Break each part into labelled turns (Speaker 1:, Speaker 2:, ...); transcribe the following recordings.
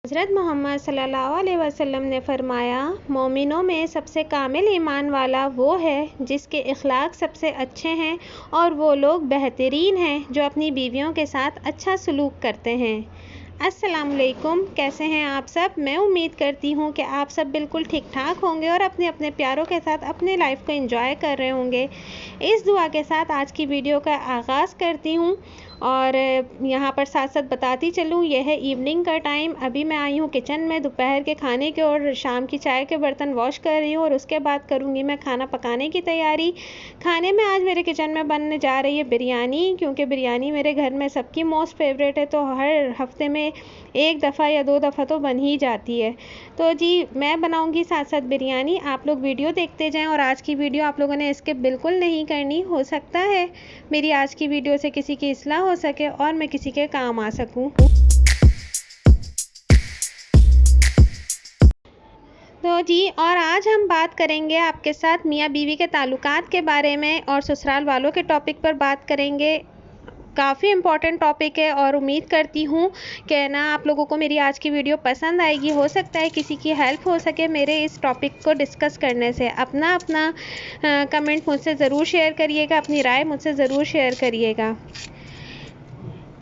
Speaker 1: हज़रत मोहम्मद सल्लल्लाहु अलैहि वसल्लम ने फ़रमाया, मोमिनों में सबसे कामिल ईमान वाला वो है जिसके इखलाक सबसे अच्छे हैं और वो लोग बेहतरीन हैं जो अपनी बीवियों के साथ अच्छा सलूक करते हैं। अस्सलाम वालेकुम, कैसे हैं आप सब। मैं उम्मीद करती हूँ कि आप सब बिल्कुल ठीक ठाक होंगे और अपने अपने प्यारों के साथ अपने लाइफ को एंजॉय कर रहे होंगे। इस दुआ के साथ आज की वीडियो का आगाज़ करती हूँ और यहाँ पर साथ साथ बताती चलूँ, यह है इवनिंग का टाइम। अभी मैं आई हूँ किचन में दोपहर के खाने के और शाम की चाय के बर्तन वॉश कर रही हूँ और उसके बाद करूँगी मैं खाना पकाने की तैयारी। खाने में आज मेरे किचन में बनने जा रही है बिरयानी, क्योंकि बिरयानी मेरे घर में सबकी मोस्ट फेवरेट है, तो हर हफ्ते में एक दफ़ा या दो दफ़ा तो बन ही जाती है। तो जी मैं बनाऊंगी साथ साथ बिरयानी, आप लोग वीडियो देखते जाएं और आज की वीडियो आप लोगों ने स्किप बिल्कुल नहीं करनी। हो सकता है मेरी आज की वीडियो से किसी की इस्लाह हो सके और मैं किसी के काम आ सकूं। तो जी और आज हम बात करेंगे आपके साथ मियाँ बीवी के ताल्लुकात के बारे में और ससुराल वालों के टॉपिक पर बात करेंगे। काफ़ी इम्पॉर्टेंट टॉपिक है और उम्मीद करती हूँ कि ना आप लोगों को मेरी आज की वीडियो पसंद आएगी। हो सकता है किसी की हेल्प हो सके मेरे इस टॉपिक को डिस्कस करने से। अपना कमेंट मुझसे ज़रूर शेयर करिएगा, अपनी राय मुझसे ज़रूर शेयर करिएगा।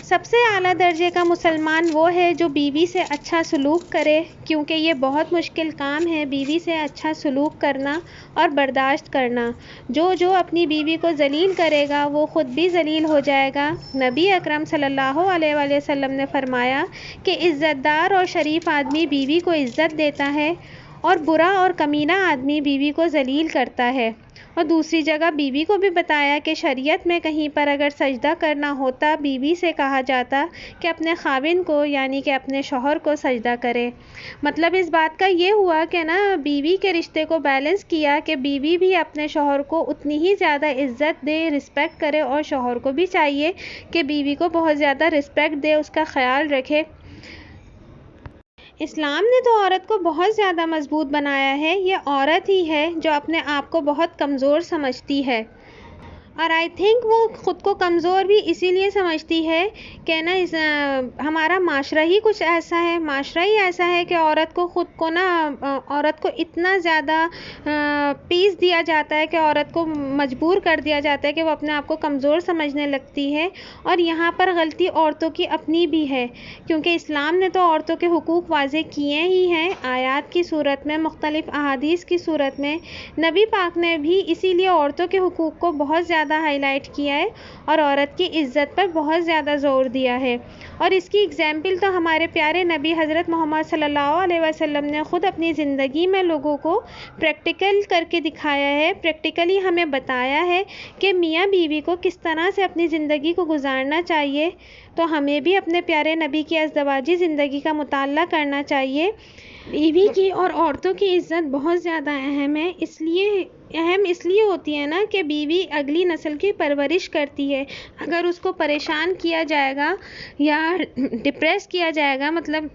Speaker 1: सबसे आला दर्जे का मुसलमान वो है जो बीवी से अच्छा सलूक करे, क्योंकि ये बहुत मुश्किल काम है बीवी से अच्छा सलूक करना और बर्दाश्त करना। जो अपनी बीवी को ज़लील करेगा वो ख़ुद भी ज़लील हो जाएगा। नबी अकरम सल्लल्लाहु अलैहि वसल्लम ने फ़रमाया कि इज़्ज़तदार और शरीफ आदमी बीवी को इज़्ज़त देता है और बुरा और कमीना आदमी बीवी को ज़लील करता है। और दूसरी जगह बीवी को भी बताया कि शरीयत में कहीं पर अगर सजदा करना होता, बीवी से कहा जाता कि अपने खाविन को यानी कि अपने शौहर को सजदा करे। मतलब इस बात का ये हुआ कि ना बीवी के रिश्ते को बैलेंस किया कि बीवी भी अपने शौहर को उतनी ही ज़्यादा इज़्ज़त दे, रिस्पेक्ट करे और शौहर को भी चाहिए कि बीवी को बहुत ज़्यादा रिस्पेक्ट दे, उसका ख़्याल रखे। इस्लाम ने तो औरत को बहुत ज़्यादा मजबूत बनाया है। ये औरत ही है जो अपने आप को बहुत कमज़ोर समझती है और आई थिंक वो ख़ुद को कमज़ोर भी इसीलिए समझती है कि ना हमारा माशरा ही कुछ ऐसा है, माशरा ही ऐसा है कि औरत को ख़ुद को ना औरत को इतना ज़्यादा पीस दिया जाता है कि औरत को मजबूर कर दिया जाता है कि वो अपने आप को कमज़ोर समझने लगती है। और यहाँ पर गलती औरतों की अपनी भी है, क्योंकि इस्लाम ने तो औरतों के हुकूक़ वाज़े किए ही हैं आयात की सूरत में, मुख्तलिफ़ अहादीस की सूरत में। नबी पाक ने भी इसीलिए औरतों के हुकूक़ को बहुत ज़्यादा हाईलाइट किया है और औरत की इज़्ज़त पर बहुत ज़्यादा ज़ोर दिया है। और इसकी एग्जाम्पल तो हमारे प्यारे नबी हज़रत मोहम्मद सल्लल्लाहु अलैहि वसल्लम ने ख़ुद अपनी ज़िंदगी में लोगों को प्रैक्टिकल करके दिखाया है, प्रैक्टिकली हमें बताया है कि मियाँ बीवी को किस तरह से अपनी ज़िंदगी को गुजारना चाहिए। तो हमें भी अपने प्यारे नबी की अज़दवाजी ज़िंदगी का मुताला करना चाहिए। बीवी की और औरतों की इज़्ज़त बहुत ज़्यादा अहम है, इसलिए होती है ना कि बीवी अगली नस्ल की परवरिश करती है। अगर उसको परेशान किया जाएगा या डिप्रेस किया जाएगा, मतलब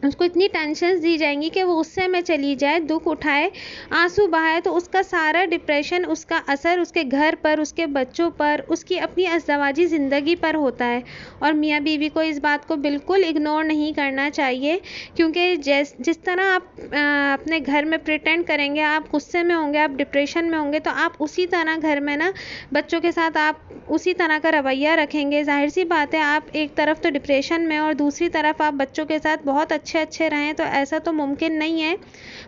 Speaker 1: उसको इतनी टेंशन्स दी जाएंगी कि वो गुस्से में चली जाए, दुख उठाए, आंसू बहाए, तो उसका सारा डिप्रेशन, उसका असर उसके घर पर, उसके बच्चों पर, उसकी अपनी अज़दवाजी ज़िंदगी पर होता है। और मियाँ बीवी को इस बात को बिल्कुल इग्नोर नहीं करना चाहिए, क्योंकि जिस तरह आप अपने घर में प्रिटेंड करेंगे, आप गुस्से में होंगे, आप डिप्रेशन में होंगे, तो आप उसी तरह घर में ना बच्चों के साथ आप उसी तरह का रवैया रखेंगे। जाहिर सी बात है, आप एक तरफ तो डिप्रेशन में और दूसरी तरफ आप बच्चों के साथ बहुत अच्छे रहें, तो ऐसा तो मुमकिन नहीं है।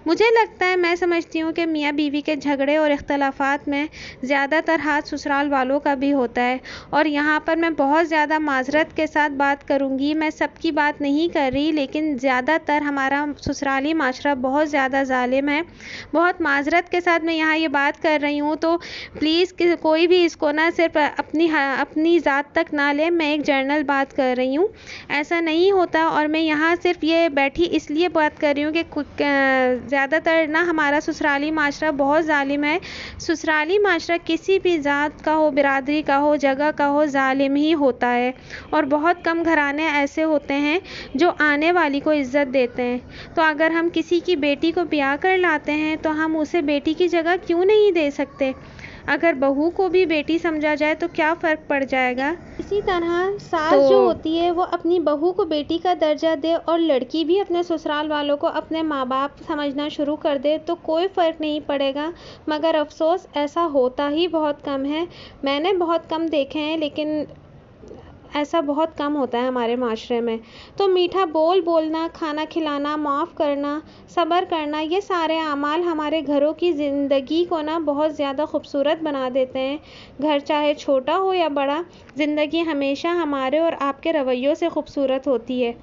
Speaker 1: मुझे लगता है, मैं समझती हूँ कि मियाँ बीवी के झगड़े और इख्तलाफात में ज़्यादातर हाथ ससुराल वालों का भी होता है। और यहाँ पर मैं बहुत ज़्यादा माजरत के साथ बात करूँगी, मैं सबकी बात नहीं कर रही, लेकिन ज़्यादातर हमारा ससुराली माशरा बहुत ज़्यादा ज़ालिम है। बहुत माजरत के साथ मैं यहाँ ये बात कर रही हूँ, तो प्लीज़ कोई भी इसको ना सिर्फ अपनी ज़ात तक ना ले। मैं एक जर्नल बात कर रही हूँ, ऐसा नहीं होता। और मैं यहाँ सिर्फ ये बैठी इसलिए बात कर रही हूँ कि ज़्यादातर ना हमारा ससुराली माशरा बहुत ज़ालिम है। ससुराली माशरा किसी भी ज़ात का हो, बिरादरी का हो, जगह का हो, ज़ालिम ही होता है। और बहुत कम घराने ऐसे होते हैं जो आने वाली को इज़्ज़त देते हैं। तो अगर हम किसी की बेटी को ब्याह कर लाते हैं तो हम उसे बेटी की जगह क्यों नहीं दे सकते। अगर बहू को भी बेटी समझा जाए तो क्या फ़र्क पड़ जाएगा। इसी तरह सास जो होती है वो अपनी बहू को बेटी का दर्जा दे और लड़की भी अपने ससुराल वालों को अपने माँ बाप समझना शुरू कर दे तो कोई फ़र्क नहीं पड़ेगा। मगर अफ़सोस ऐसा होता ही बहुत कम है। मैंने बहुत कम देखे हैं, लेकिन ऐसा बहुत कम होता है हमारे माशरे में। तो मीठा बोलना, खाना खिलाना, माफ़ करना, सब्र करना, ये सारे अमाल हमारे घरों की ज़िंदगी को ना बहुत ज़्यादा खूबसूरत बना देते हैं। घर चाहे छोटा हो या बड़ा, ज़िंदगी हमेशा हमारे और आपके रवैयों से खूबसूरत होती है।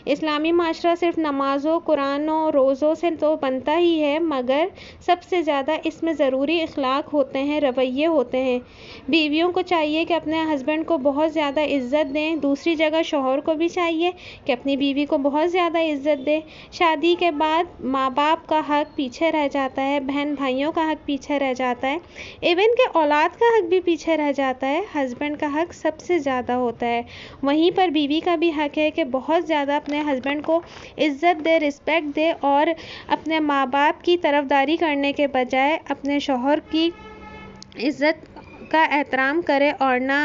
Speaker 1: इस्लामी माशरा सिर्फ नमाज़ों, कुरानों, रोज़ों से तो बनता ही है, मगर सबसे ज़्यादा इसमें ज़रूरी अखलाक होते हैं, रवैये होते हैं। बीवियों को चाहिए कि अपने हस्बैंड को बहुत ज़्यादा इज़्ज़त दें। दूसरी जगह शौहर को भी चाहिए कि अपनी बीवी को बहुत ज़्यादा इज़्ज़त दें। शादी के बाद माँ बाप का हक़ पीछे रह जाता है, बहन भाइयों का हक़ पीछे रह जाता है, इवन के औलाद का हक़ भी पीछे रह जाता है। हस्बैंड का हक़ सबसे ज़्यादा होता है। वहीं पर बीवी का भी हक़ है कि बहुत ज़्यादा अपने हस्बैंड को इज़्ज़त दे, रिस्पेक्ट दे और अपने माँ बाप की तरफदारी करने के बजाय अपने शौहर की इज़्ज़त का एहतराम करे और ना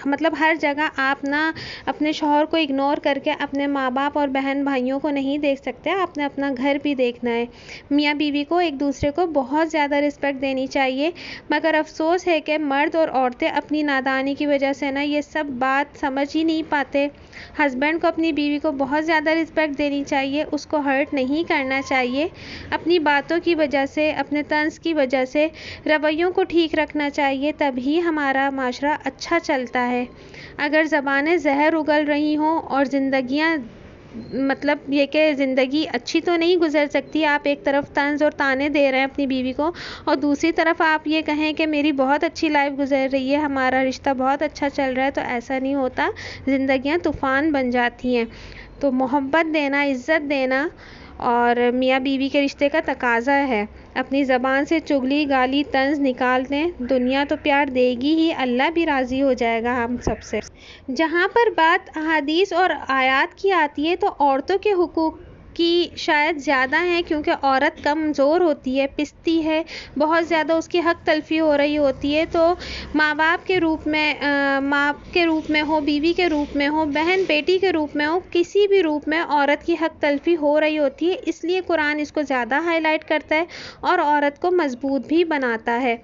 Speaker 1: मतलब हर जगह आप ना अपने शौहर को इग्नोर करके अपने माँ बाप और बहन भाइयों को नहीं देख सकते। आपने अपना घर भी देखना है। मियाँ बीवी को एक दूसरे को बहुत ज़्यादा रिस्पेक्ट देनी चाहिए, मगर अफसोस है कि मर्द और औरतें अपनी नादानी की वजह से ना ये सब बात समझ ही नहीं पाते। हस्बैंड को अपनी बीवी को बहुत ज़्यादा रिस्पेक्ट देनी चाहिए, उसको हर्ट नहीं करना चाहिए। अपनी बातों की वजह से, अपने तंज़ की वजह से रवैयों को ठीक रखना चाहिए, तभी हमारा माशरा अच्छा चलता है। अगर ज़बानें ज़हर उगल रही हों और ज़िंदगियाँ मतलब ये कि ज़िंदगी अच्छी तो नहीं गुजर सकती, आप एक तरफ तंज़ और ताने दे रहे हैं अपनी बीवी को और दूसरी तरफ आप ये कहें कि मेरी बहुत अच्छी लाइफ गुजर रही है, हमारा रिश्ता बहुत अच्छा चल रहा है, तो ऐसा नहीं होता। ज़िंदगियाँ तूफ़ान बन जाती हैं। तो मोहब्बत देना, इज़्ज़त देना और मियाँ बीवी के रिश्ते का तकाज़ा है। अपनी ज़बान से चुगली, गाली, तंज़ निकाल दें, दुनिया तो प्यार देगी ही, अल्लाह भी राज़ी हो जाएगा हम सबसे। जहाँ पर बात अहादीस और आयात की आती है तो औरतों के हुकूक की शायद ज़्यादा है, क्योंकि औरत कमज़ोर होती है, पिसती है, बहुत ज़्यादा उसकी हक़ तलफ़ी हो रही होती है। तो माँ बाप के रूप में, माँ के रूप में हो, बीवी के रूप में हो, बहन बेटी के रूप में हो, किसी भी रूप में औरत की हक़ तलफ़ी हो रही होती है। इसलिए कुरान इसको ज़्यादा हाईलाइट करता है और औरत को मज़बूत भी बनाता है।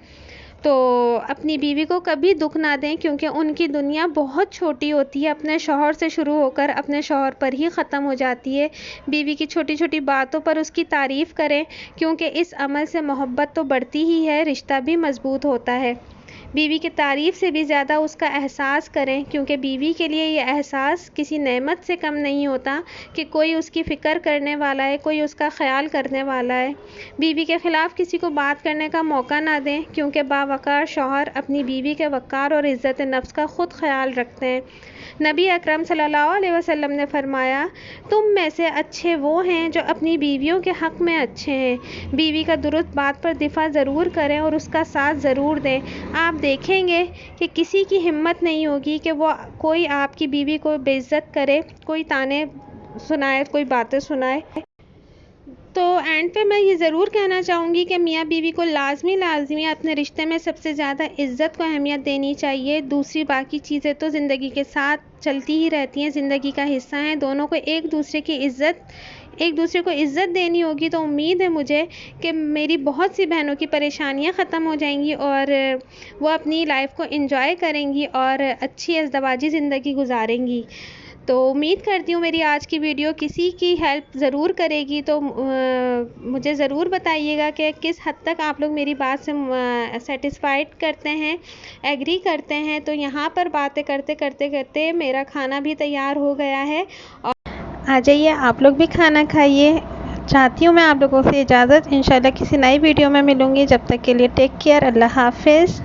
Speaker 1: तो अपनी बीवी को कभी दुख ना दें, क्योंकि उनकी दुनिया बहुत छोटी होती है, अपने शौहर से शुरू होकर अपने शौहर पर ही ख़त्म हो जाती है। बीवी की छोटी छोटी बातों पर उसकी तारीफ़ करें, क्योंकि इस अमल से मोहब्बत तो बढ़ती ही है, रिश्ता भी मज़बूत होता है। बीवी की तारीफ़ से भी ज़्यादा उसका एहसास करें, क्योंकि बीवी के लिए ये एहसास किसी नेमत से कम नहीं होता कि कोई उसकी फ़िक्र करने वाला है, कोई उसका ख़्याल करने वाला है। बीवी के ख़िलाफ़ किसी को बात करने का मौका ना दें, क्योंकि बावक़ार शौहर अपनी बीवी के वक़ार और इज़्ज़त नफ्स का ख़ुद ख़्याल रखते हैं। नबी अकरम सल्लल्लाहु अलैहि वसल्लम ने फ़रमाया, तुम में से अच्छे वो हैं जो अपनी बीवियों के हक़ में अच्छे हैं। बीवी का दुरुस्त बात पर दिफ़ा ज़रूर करें और उसका साथ ज़रूर दें। आप देखेंगे कि किसी की हिम्मत नहीं होगी कि वो कोई आपकी बीवी को बेइज़्ज़त करे, कोई ताने सुनाए, कोई बातें सुनाए। तो एंड पे मैं ये ज़रूर कहना चाहूँगी कि मियाँ बीवी को लाज़मी अपने रिश्ते में सबसे ज़्यादा इज़्ज़त को अहमियत देनी चाहिए। दूसरी बाकी चीज़ें तो ज़िंदगी के साथ चलती ही रहती हैं, ज़िंदगी का हिस्सा हैं। दोनों को एक दूसरे को इज़्ज़त देनी होगी। तो उम्मीद है मुझे कि मेरी बहुत सी बहनों की परेशानियाँ ख़त्म हो जाएंगी और वो अपनी लाइफ को एंजॉय करेंगी और अच्छी अज़दवाजी ज़िंदगी गुजारेंगी। तो उम्मीद करती हूँ मेरी आज की वीडियो किसी की हेल्प ज़रूर करेगी। तो मुझे ज़रूर बताइएगा कि किस हद तक आप लोग मेरी बात से सेटिस्फाइड करते हैं, एग्री करते हैं। तो यहाँ पर बातें करते मेरा खाना भी तैयार हो गया है और आ जाइए आप लोग भी खाना खाइए। चाहती हूँ मैं आप लोगों से इजाज़त। इंशाल्लाह किसी नई वीडियो में मिलूँगी। जब तक के लिए टेक केयर, अल्लाह हाफ़िज़।